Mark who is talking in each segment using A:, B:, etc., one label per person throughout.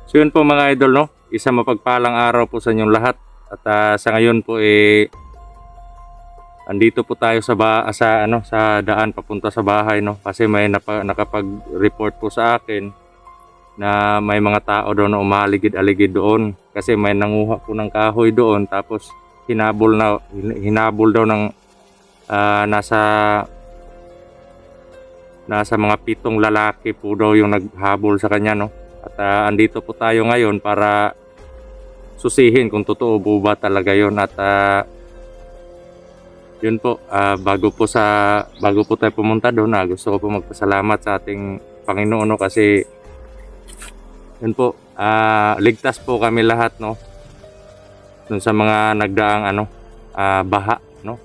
A: So yun po mga idol, no? Isang mapagpalang araw po sa inyong lahat. At sa ngayon po andito po tayo sa daan papunta sa bahay, no? Kasi may nakapag-report po sa akin na may mga tao daw na umaligid-aligid doon kasi may nanguha po ng kahoy doon, tapos hinabol daw ng nasa mga 7 lalaki po daw yung naghabol sa kanya, no? At andito po tayo ngayon para susihin kung totoo po ba talaga yun. At yun po, bago po tayo pumunta doon, gusto ko po magpasalamat sa ating Panginoon, no? Kasi yun po, ligtas po kami lahat, no? Dun sa mga nagdaang baha, no?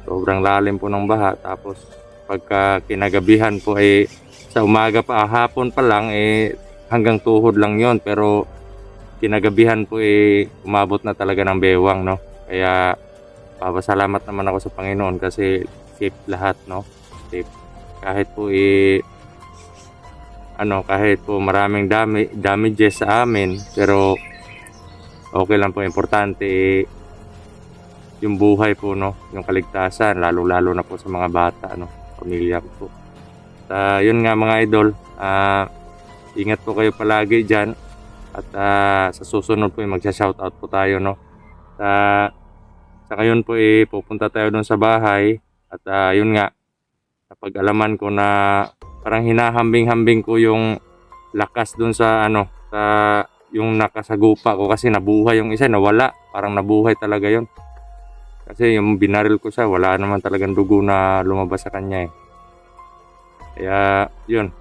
A: Sobrang lalim po ng baha. Tapos pagka kinagabihan po sa umaga pa, hapon pa lang hanggang tuhod lang yon, pero kinagabihan po umabot na talaga ng bewang, no? Kaya papasalamat naman ako sa Panginoon kasi safe lahat, no? Safe. Kahit po maraming damages sa amin, pero okay lang po. Importante yung buhay po, no? Yung kaligtasan, lalo na po sa mga bata, no? Pamilya ko po. Yun nga mga idol, ingat po kayo palagi dyan. At sa susunod po magsha-shoutout po tayo, no? Sa ngayon po pupunta tayo doon sa bahay. At yun nga, napag-alaman ko na parang hinahambing-hambing ko yung lakas doon sa yung nakasagupa ko, kasi nabuhay yung isa, nawala. Parang nabuhay talaga yun. Kasi yung binaril ko siya, wala naman talagang dugo na lumabas sa kanya Kaya yun,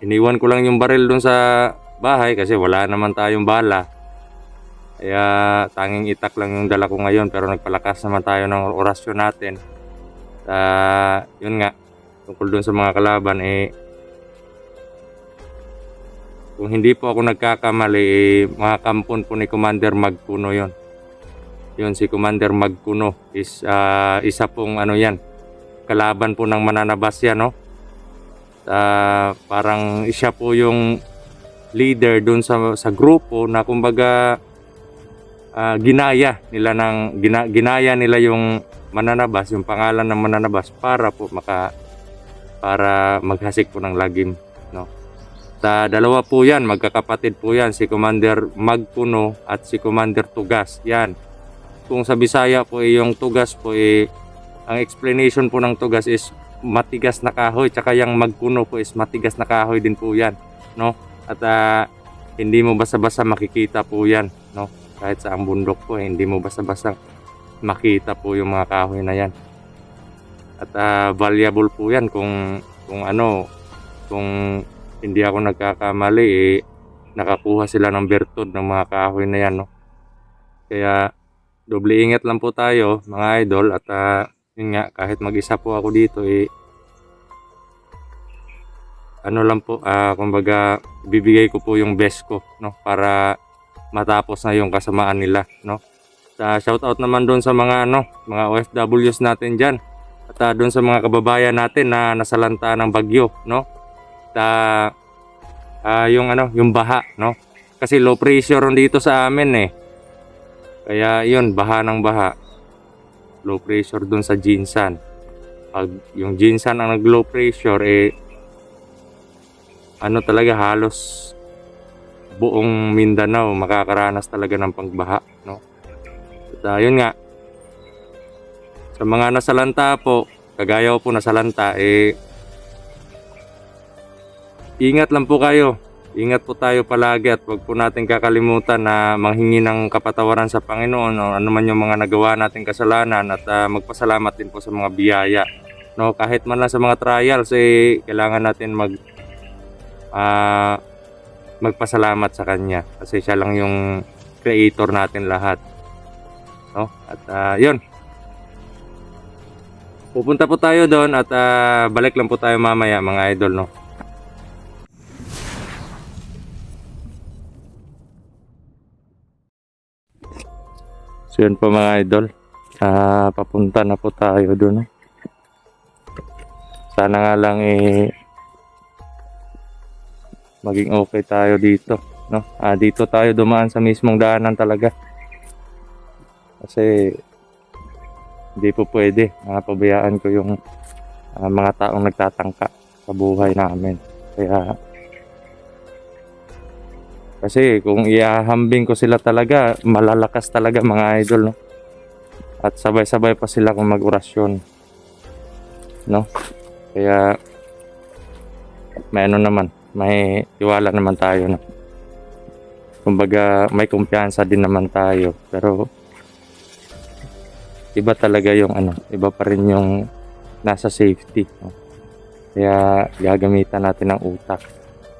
A: iniwan ko lang yung baril doon sa bahay kasi wala naman tayong bala. Kaya tanging itak lang yung dala ko ngayon, pero nagpalakas naman tayo ng orasyon natin. Yun nga, tungkol doon sa mga kalaban, kung hindi po ako nagkakamali, mga kampon po ni Commander Magkuno yon. Yun, si Commander Magkuno is isa pong kalaban po ng Mananabas yan, no? Parang siya po yung leader doon sa grupo na kumbaga ginaya nila yung Mananabas, yung pangalan ng Mananabas para maghasik po ng lagim, no? Dalawa po yan, magkakapatid po yan, si Commander Magkuno at si Commander Tugas. Yan. Kung sa Bisaya po yung Tugas po ang explanation po ng Tugas is matigas na kahoy, tsaka yung Magkuno po is matigas na kahoy din po yan, no? At hindi mo basta-basta makikita po yan, no? Kahit sa ang bundok po, hindi mo basta-basta makita po yung mga kahoy na yan. At valuable po yan kung hindi ako nagkakamali, nakakuha sila ng bertod ng mga kahoy na yan, no? Kaya doble ingat lang po tayo mga idol. At yun nga, kahit mag-isa po ako dito, kumbaga bibigay ko po yung best ko, no? Para matapos na yung kasamaan nila, no? Shoutout naman doon sa mga OFWs natin dyan. At doon sa mga kababayan natin na nasalanta ng bagyo, no? Yung baha, no? Kasi low pressure dito sa amin Kaya yun, baha ng baha. Low pressure dun sa Jinsan. Pag yung Jinsan ang nag-low pressure, talaga halos buong Mindanao makakaranas talaga ng pagbaha, no? At yun nga, sa mga nasalanta po, kagaya ko po nasalanta, ingat lang po kayo. Ingat po tayo palagi at wag po natin kakalimutan na manghingi ng kapatawaran sa Panginoon o ano man yung mga nagawa nating kasalanan, at magpasalamat din po sa mga biyaya, no? Kahit man lang sa mga trials, kailangan natin magpasalamat sa Kanya kasi siya lang yung creator natin lahat, no? At yun, pupunta po tayo doon at balik lang po tayo mamaya mga idol, no? So yun po mga idol, papunta na po tayo doon. Sana nga lang maging okay tayo dito. no? Dito tayo dumaan sa mismong daanan talaga. Kasi hindi po pwede pabayaan ko yung mga taong nagtatangka sa buhay namin. Kasi kung iahambing ko sila talaga, malalakas talaga mga idol, no? At sabay-sabay pa sila kung mag-orasyon, no? Kaya may naman, may tiwala naman tayo, no? Kumbaga may kumpiyansa din naman tayo, pero iba talaga yung iba pa rin yung nasa safety, no? Kaya gagamitan natin ng utak,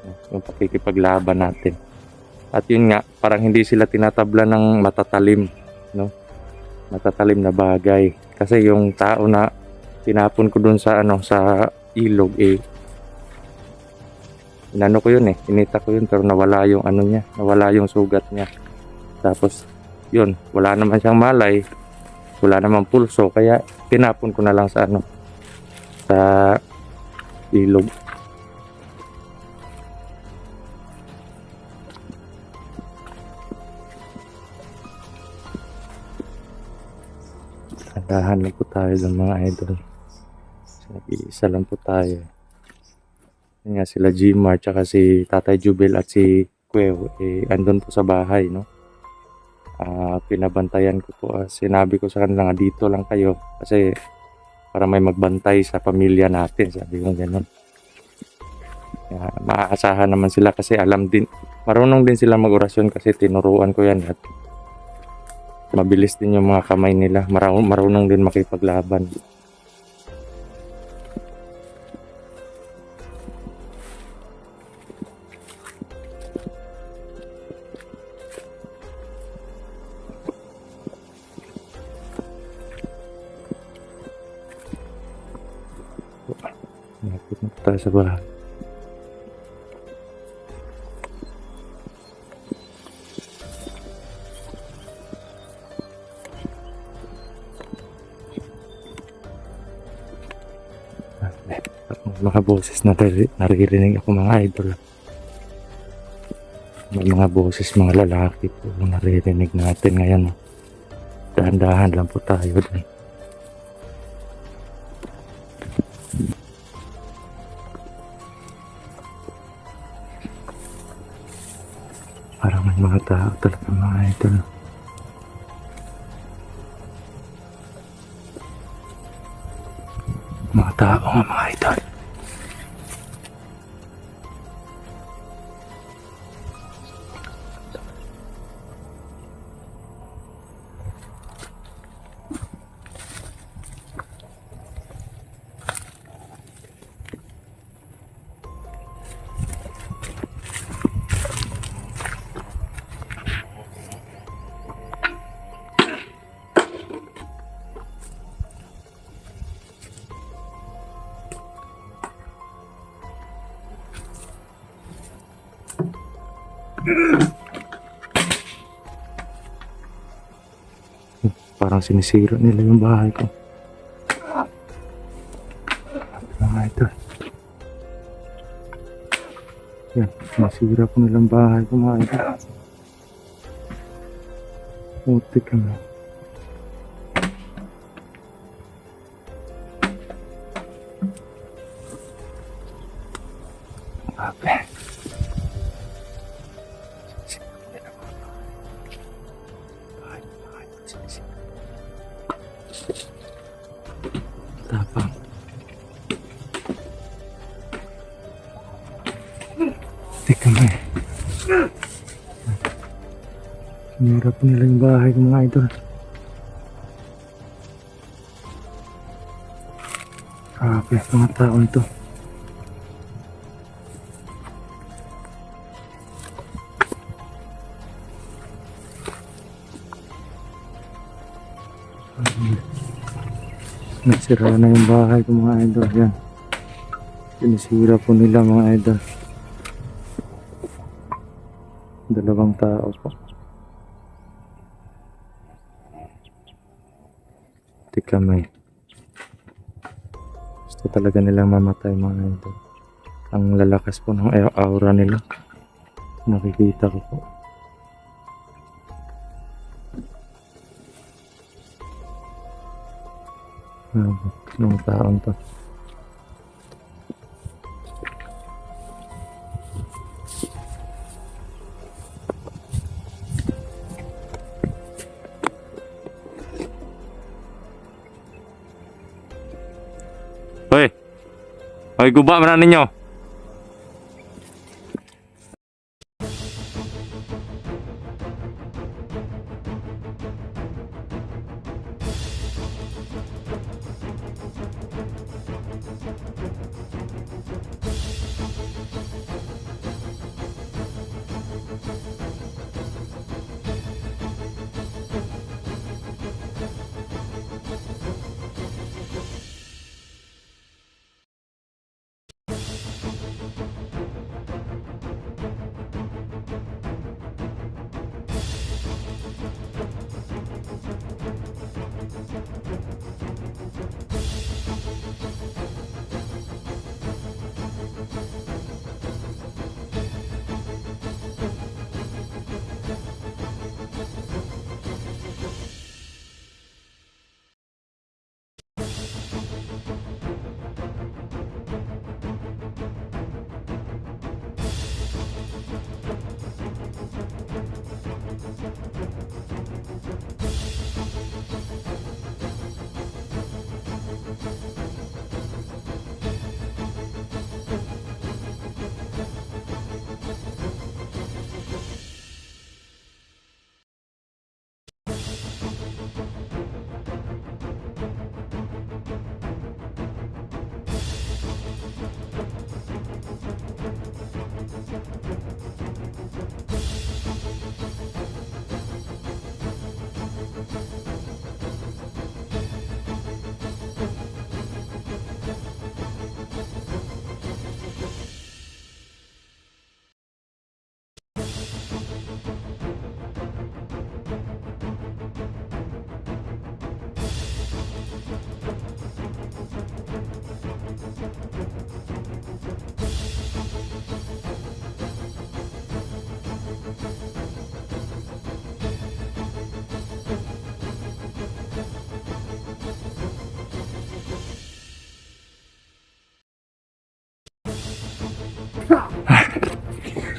A: no? Yung pakikipaglaban natin. At yun nga, parang hindi sila tinatabla ng matatalim, no? Matatalim na bagay. Kasi yung tao na tinapon ko dun sa sa ilog, inano ko yun, inita ko yun, pero nawala yung niya, nawala yung sugat niya. Tapos yun, wala naman siyang malay, wala namang pulso, kaya tinapon ko na lang sa sa ilog. Dahan lang po tayo ng mga idol. Nag-iisa lang po tayo. Yan nga, sila Gmar, tsaka si Tatay Jubel at si Kuew, andun po sa bahay, no? Pinabantayan ko po. Sinabi ko sa kanila nga, dito lang kayo. Kasi para may magbantay sa pamilya natin. Sabi ko gano'n. Maaasahan naman sila kasi alam din, marunong din sila mag-orasyon kasi tinuruan ko yan. At mabilis din yung mga kamay nila. Marunong din makipaglaban. Malapit na tayo sa bahay. Mga boses na naririnig ako mga idol. May mga boses, mga lalaki po naririnig natin ngayon. Dahan-dahan lang po tayo dun. Parang may mga tao talaga mga idol. Mga tao nga mga idol. Parang sinisira nila yung bahay ko. Mga idol. Yan, sinisira po nilang bahay ko mga idol. Puti ka na. Okay. Tapang. Teka mo sinira po nila yung bahay ko mga idol. Grabe, mga tao ito. Nasira na yung bahay ko mga idol. Yan. Sinisira po nila mga idol. Dalawang tao po. Tikamay. Gusto talaga nilang mamatay mga idol. Ang lalakas po ng aura nila. Nakikita ko po. Yung taon to. Hoy! Hoy, guba man ninyo!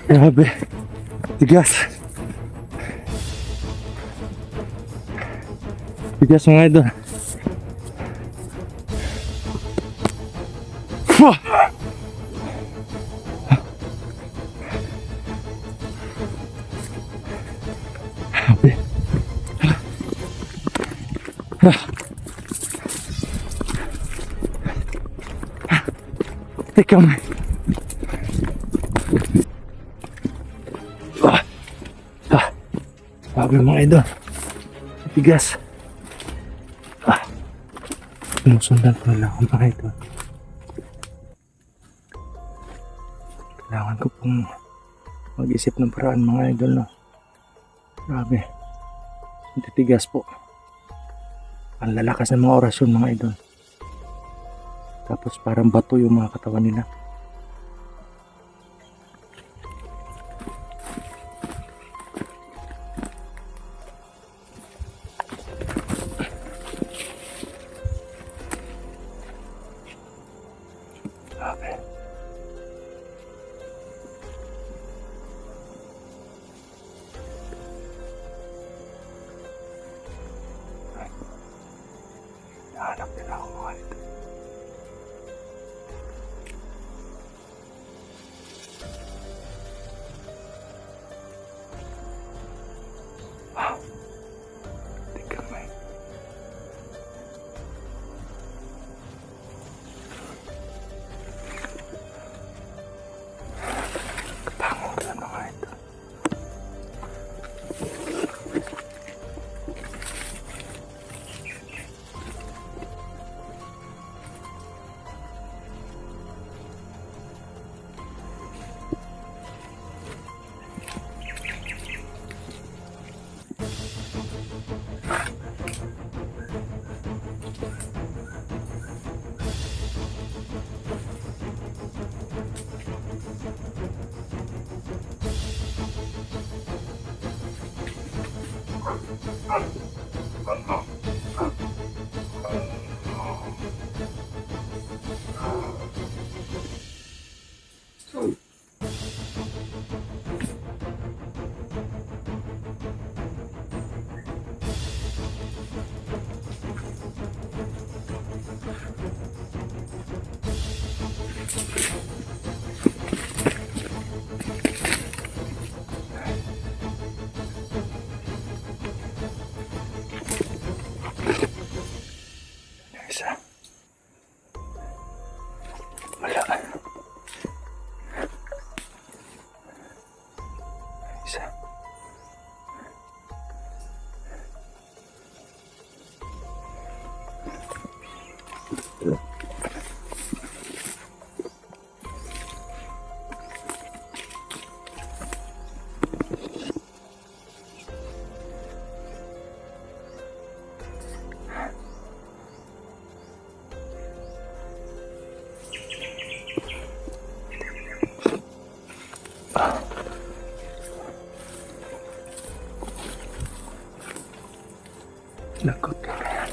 A: Grabe. Tigas. Tigas mga idol. Wah! Grabe. Teka mo. Grabe mga idol. Tigas. Sinusundan ko lang ako mga idol. Kailangan ko pong mag-isip ng paraan mga idol, no? Grabe. Ang titigas po. Ang lalakas ng mga orasyon mga idol. Tapos parang bato yung mga katawan nila. Grabe. Nahanap nila ako mga idol. Isa. Wala. Isa. Lagot ka na yan.